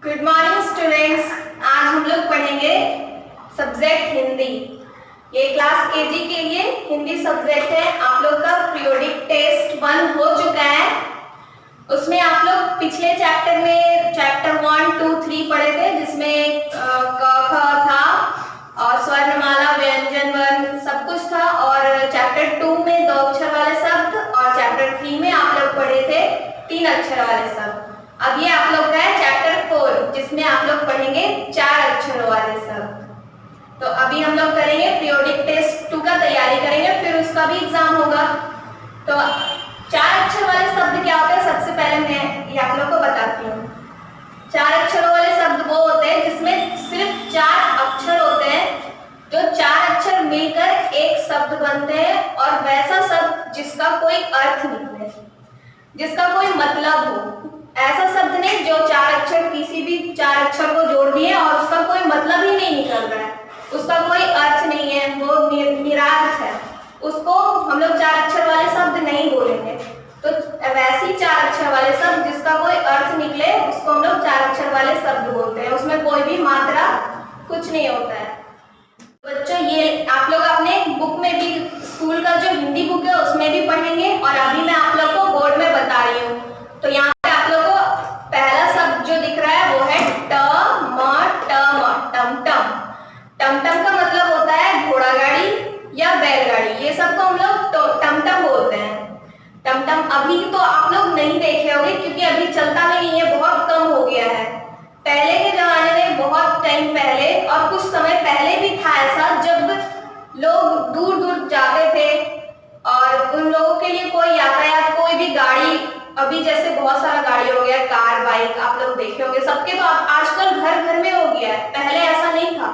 Good morning students. आज हम लोग पढ़ेंगे सब्जेक्ट हिंदी। ये क्लास केजी के लिए हिंदी सब्जेक्ट है। आप लोग का पीरियोडिक टेस्ट 1 हो चुका है। उसमें आप लोग पिछले चैप्टर में चैप्टर 1, 2, 3 पढ़े थे, जिसमें क ख था और स्वर्णमाला, व्यंजन वर्ण सब कुछ था। और चैप्टर 2 में 2 अक्षर वाले शब्द और चैप्टर 3 में आप लोग पढ़े थे 3 अक्षर वाले शब्द। अब ये आप लोग का है चैप्टर 4, जिसमें आप लोग पढ़ेंगे 4 अक्षरों वाले शब्द। तो अभी हम लोग करेंगे पीरियोडिक टेस्ट 2 का तैयारी करेंगे, फिर उसका भी एग्जाम होगा। तो 4 अक्षर वाले शब्द क्या होते हैं, सबसे पहले मैं ये आप लोग को बताती हूँ। 4 अक्षरों वाले शब्द वो होते हैं जिसमें सिर्फ 4 अक्षर होते हैं, जो 4 अक्षर मिलकर एक शब्द बनते हैं, और वैसा शब्द जिसका कोई अर्थ निकले, जिसका कोई मतलब हो। ऐसा शब्द नहीं जो 4 अक्षर किसी भी 4 अक्षर को जोड़ दिए और उसका कोई मतलब ही नहीं निकल रहा है, उसका कोई अर्थ नहीं है, वो निरार्थ है, उसको हम लोग 4 अक्षर वाले शब्द नहीं बोलेंगे। तो वैसी 4 अक्षर वाले शब्द जिसका कोई अर्थ निकले, उसको हम लोग 4 अक्षर वाले शब्द बोलते हैं। उसमें कोई भी मात्रा कुछ नहीं होता है। बच्चों, ये आप लोग अपने बुक में भी, स्कूल का जो हिंदी बुक है उसमें भी पढ़ेंगे, और अभी मैं आप लोग को बोर्ड में बता रही हूँ। तो यहाँ पे आप लोग को पहला शब्द जो दिख रहा है वो है टमटम। टमटम का मतलब होता है घोड़ा गाड़ी या बैलगाड़ी। ये सबको हम लोग टमटम बोलते हैं। टमटम अभी तो आप लोग नहीं देखे होंगे, क्योंकि अभी चलता नहीं है, बहुत कम हो गया है। पहले के जमाने में, बहुत टाइम पहले और कुछ समय पहले भी था ऐसा, जब लोग दूर दूर जाते थे और उन लोगों के लिए कोई यातायात, कोई भी गाड़ी, अभी जैसे बहुत सारा गाड़ी हो गया, कार, बाइक आप लोग देखे होंगे, सबके तो आजकल घर घर में हो गया है। पहले ऐसा नहीं था।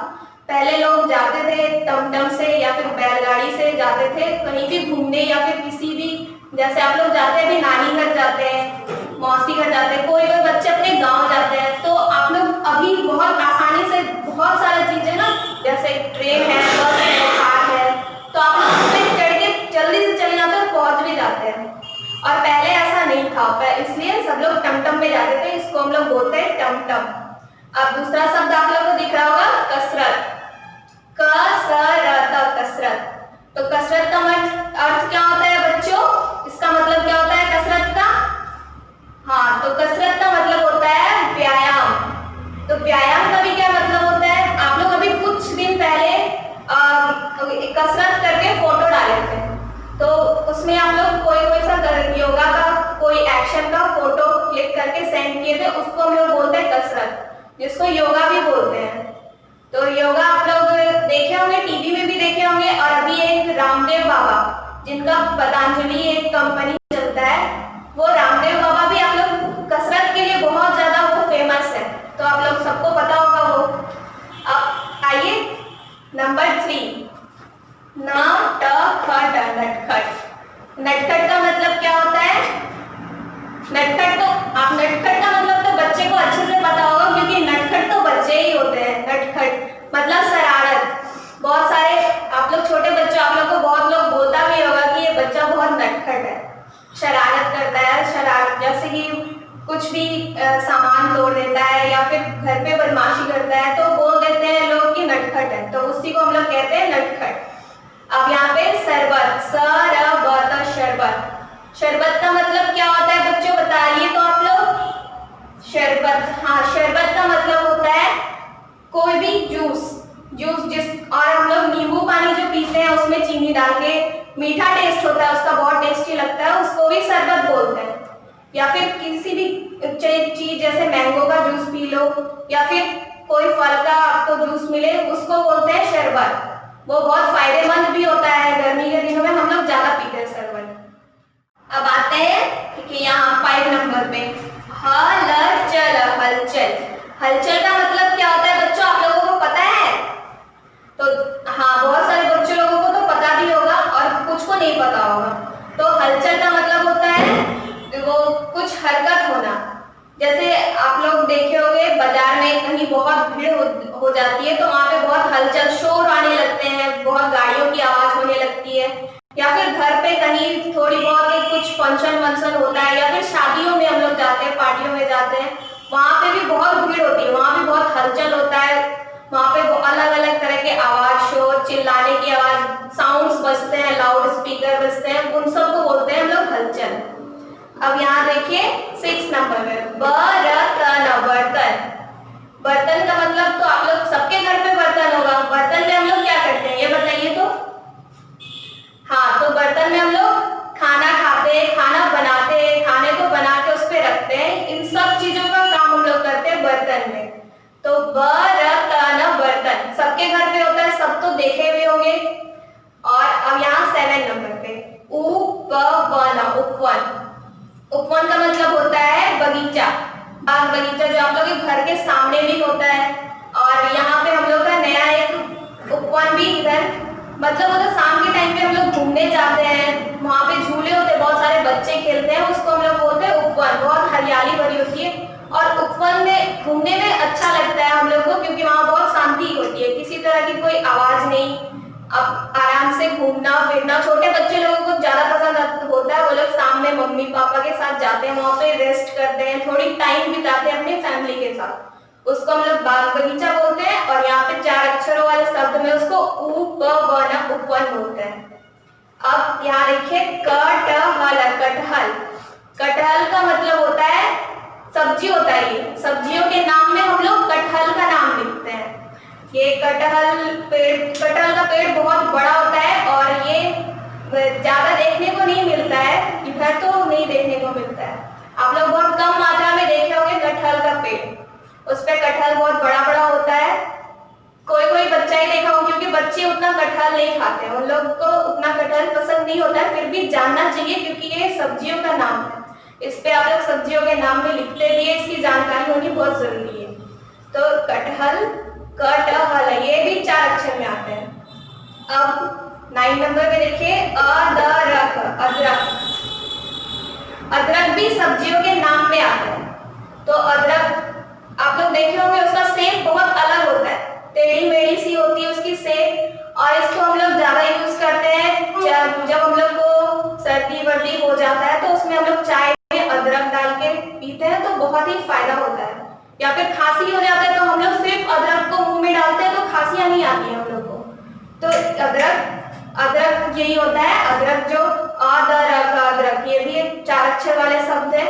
पहले लोग जाते थे टमटम से या फिर बैलगाड़ी से जाते थे कहीं भी घूमने, या फिर किसी भी, जैसे आप लोग जाते हैं, भी नानी घर जाते हैं, मौसी घर जाते हैं, कोई कोई बच्चे अपने गांव जाते हैं। तो आप लोग अभी बहुत आसानी से बहुत सारी चीजें ना, जैसे ट्रेन है, बस है, कार है, तो आप लोग उसमें चढ़ के जल्दी से चले जाते हैं, पहुंच भी जाते हैं। और पहले ऐसा नहीं था, इसलिए सब लोग टमटम में जाते थे। इसको हम लोग बोलते हैं टमटम। अब दूसरा शब्द आप लोगों को दिख रहा होगा, कसरत। कसरत। तो कसरत का अर्थ क्या होता है बच्चों? इसका मतलब क्या होता है कसरत का? हाँ, तो कसरत का मतलब होता है व्यायाम। तो व्यायाम का भी क्या मतलब होता है? आप लोग अभी कुछ दिन पहले कसरत करके फोटो डाले थे, तो उसमें आप लोग कोई सा योगा का कोई एक्शन का फोटो क्लिक करके सेंड किए थे, उसको हम लोग बोलते हैं कसरत, जिसको योगा भी बोलते हैं। तो योगा आप लोग देखे होंगे, टीवी में भी देखे होंगे। और अभी एक रामदेव बाबा, जिनका पतंजलि एक कंपनी चलता है, वो रामदेव बाबा भी आप लोग कसरत के लिए बहुत ज्यादा वो फेमस है, तो आप लोग सबको पता होगा वो। अब आइए नंबर 3, नटखट। नटखट का मतलब क्या होता है? नटखट का मतलब तो बच्चे को अच्छे से पता होगा, क्योंकि नटखट तो बच्चे ही होते हैं। नटखट मतलब शरारत। बहुत सारे आप लोग छोटे बच्चे, आप लोग को बहुत लोग बोलता भी होगा कि ये बच्चा बहुत नटखट है, शरारत करता है। शरारत जैसे कि कुछ भी सामान तोड़ देता है या फिर घर पे बदमाशी करता है, तो बोल देते हैं लोग कि नटखट है, तो उसी को हम लोग कहते हैं नटखट। अब यहाँ पे शरबत, शरबत। शरबत का मतलब क्या होता है बच्चों, बताइए तो आप लोग। शरबत, हाँ, शरबत का मतलब होता है कोई भी जूस जिस, और हम लोग नींबू पानी जो पीते हैं उसमें चीनी डाल के, मीठा टेस्ट होता है उसका, बहुत टेस्टी लगता है, उसको भी शरबत बोलते हैं। या फिर किसी भी चीज, जैसे मैंगो का जूस पी लो, या फिर कोई फल का आपको जूस मिले, उसको बोलते हैं शरबत। वो बहुत फायदेमंद भी होता है, गर्मी के दिनों में हम लोग ज्यादा पीते हैं शरबत। अब आते हैं कि यहाँ 5 नंबर पे, हलचल। हलचल का मतलब क्या होता है बच्चों, आप लोगों को पता है? तो हाँ, बहुत सारे बच्चों लोगों को तो पता भी होगा और कुछ को नहीं पता होगा। तो हलचल का मतलब होता है वो कुछ हरकत होना। जैसे आप लोग देखे होंगे बाजार में कहीं बहुत भीड़ हो जाती है, तो वहाँ पे बहुत हलचल, शोर आने लगते हैं, बहुत गाड़ियों की आवाज होने लगती है। या फिर घर पे कहीं थोड़ी बहुत कुछ फंक्शन होता है, या फिर शादियों में हम लोग जाते हैं, पार्टियों में जाते हैं, वहां पे भी बहुत भीड़ होती है, हलचल होता है, वहां पे वो अलग अलग तरह के आवाज, शोर, चिल्लाने की आवाज, साउंड्स बजते हैं, लाउड स्पीकर बजते हैं, उन सबको बोलते हैं हम लोग हलचल। अब यहाँ देखिए 6 नंबर में बर्तन। बर्तन, बर्तन का मतलब तो आप लोग सबके घर पे बर्तन होगा। बर्तन में हम लोग क्या करते हैं ये बताइए तो। हाँ, तो बर्तन में हम लोग खाना खाते हैं, खाना बनाते हैं, खाने को बना के उस पर रखते हैं, इन सब चीजों का काम हम लोग करते हैं बर्तन में। तो बर्तन, बर्तन सबके घर पे होता है, सब तो देखे हुए होंगे। और अब यहाँ 7 नंबर पे उपवन। उपवन, उपवन का मतलब होता है बगीचा, बाग बगीचा, जो आप लोग के घर के सामने भी होता है। और यहाँ पे हम लोग का नया एक उपवन भी इधर, मतलब उधर शाम के टाइम पे हम लोग घूमने जाते हैं, वहाँ पे झूले होते हैं, बहुत सारे बच्चे खेलते हैं, उसको हम लोग बोलते हैं उपवन। बहुत हरियाली भरी होती है और उपवन में घूमने में अच्छा लगता है हम लोग को, क्योंकि वहाँ बहुत शांति होती है, किसी तरह की कोई आवाज नहीं, अब आराम से घूमना फिरना। छोटे बच्चे लोगों को ज्यादा पसंद होता है, वो लोग शाम में मम्मी पापा के साथ जाते हैं, वहाँ पे रेस्ट करते हैं, थोड़ी टाइम बिताते हैं अपनी फैमिली के साथ, उसको हम लोग बाग बगीचा बोलते हैं। और यहाँ पे 4 अक्षरों वाले शब्द में उसको उपवन, उपवन बोलते हैं। अब यहाँ देखिए कटहल। कटहल, कटहल का मतलब होता है सब्जी होता है, ये सब्जियों के नाम में हम लोग कटहल का नाम लिखते हैं। ये कटहल का पेड़ बहुत बड़ा होता है और ये ज्यादा देखने को नहीं मिलता है, इधर तो नहीं देखने को मिलता है, आप लोग बहुत कम मात्रा में देखे होंगे कटहल का पेड़, उस पे कटहल बहुत बड़ा बड़ा होता है। कोई कोई बच्चा ही देखा हो, क्योंकि बच्चे उतना कटहल नहीं खाते हैं, उन लोग को उतना कटहल पसंद नहीं होता है, फिर भी जानना चाहिए क्योंकि ये सब्जियों का नाम है, इस पे आप लोग सब्जियों के नाम में लिखते लिए इसकी जानकारी होनी बहुत जरूरी है। तो कटहल, कटहल, ये भी 4 अक्षर में आते हैं। अब 9 नंबर में देखिए अदरक। अदरक, अदरक भी सब्जियों के नाम में आता है। तो अदरक आप लोग देखे होंगे, उसका शेप बहुत अलग होता है, टेढ़ी मेढ़ी सी होती है उसकी शेप, और इसको हम लोग ज्यादा यूज करते हैं जब हम लोग को सर्दी वर्दी हो जाता है, तो उसमें हम लोग चाय में अदरक डाल के पीते हैं, तो बहुत ही फायदा होता है। या फिर खांसी हो जाता है तो हम लोग सिर्फ अदरक को मुंह में डालते हैं, तो खांसियां नहीं आती है हम लोग को। तो अदरक यही होता है, अदरक जो अदरक, अदरक ये भी 4 अक्षर वाले शब्द है।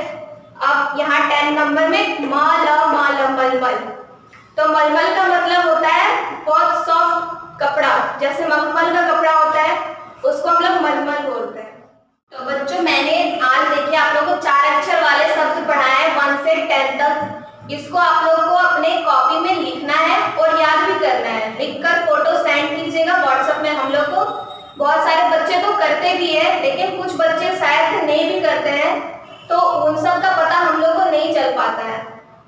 अब यहाँ 10 नंबर में मलमल। मलमल, तो मलमल का मतलब होता है बहुत सॉफ्ट कपड़ा, जैसे मखमल का कपड़ा होता है उसको हम लोग मलमल बोलते हैं। तो बच्चों, मैंने आज देखिए आप लोगों को 4 अक्षर वाले शब्द पढ़ाए हैं 1 से 10 तक। इसको आप लोगों को अपने कॉपी में लिखना है और याद भी करना है, लिखकर फोटो सेंड कीजिएगा व्हाट्सएप में हम लोग को। बहुत सारे बच्चे तो करते भी है, लेकिन कुछ बच्चे शायद नहीं भी करते हैं, तो उन सब का पता हम लोग को नहीं चल पाता है।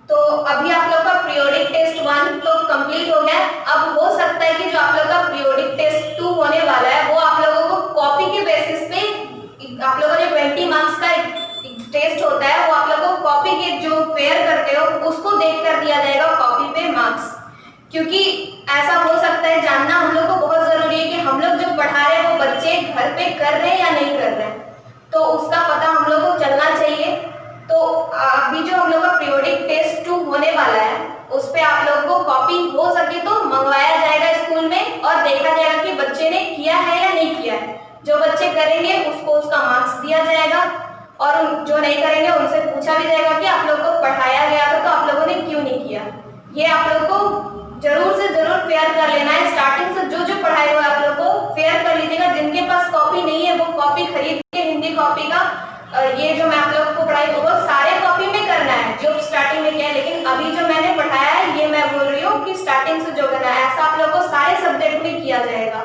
तो अभी आप लोग का पीरियोडिक टेस्ट 1 तो कंप्लीट हो गया। अब हो सकता है कि जो आप लोग का पीरियोडिक टेस्ट 2 होने वाला है, वो आप लोगों को कॉपी के बेसिस पे, आप लोगों ने 20 मार्क्स का टेस्ट होता है, वो आप लोगों को कॉपी के जो पेयर करते हो उसको देख कर दिया जाएगा कॉपी पे मार्क्स। क्योंकि ऐसा हो सकता है, जानना हम लोग को बहुत जरूरी है कि हम लोग जो पढ़ा रहे हैं वो बच्चे घर पे कर रहे हैं या नहीं कर रहे हैं, तो उसका पता हम लोग को चलना चाहिए। तो अभी जो हम लोग का पीरियोडिक टेस्ट 2 होने वाला है, उस पे आप लोग को कॉपी हो सके तो मंगवाया जाएगा स्कूल में, और देखा जाएगा कि बच्चे ने किया है या नहीं किया है। जो बच्चे करेंगे उसको उसका मार्क्स दिया जाएगा, और जो नहीं करेंगे उनसे पूछा भी जाएगा कि आप लोग को पढ़ाया गया था तो आप लोगों ने क्यों नहीं किया। ये आप लोग को जरूर से जरूर फेयर कर लेना है, स्टार्टिंग से जो जो पढ़ाई हुआ आप लोग को फेयर कर लीजिएगा। जिनके पास कॉपी नहीं है वो कॉपी खरीद के हिंदी कॉपी का, ये जो मैं आप लोग को पढ़ाई वो सारे कॉपी में करना है जो स्टार्टिंग में किया है, लेकिन अभी जो मैंने पढ़ाया है ये मैं बोल रही हूँ कि स्टार्टिंग से जो करना है, ऐसा आप लोग को सारे सब्जेक्ट में किया जाएगा।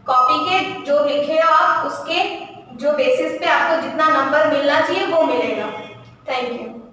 कॉपी के जो लिखे हो आप, उसके जो बेसिस पे आपको जितना नंबर मिलना चाहिए वो मिलेगा। Thank you.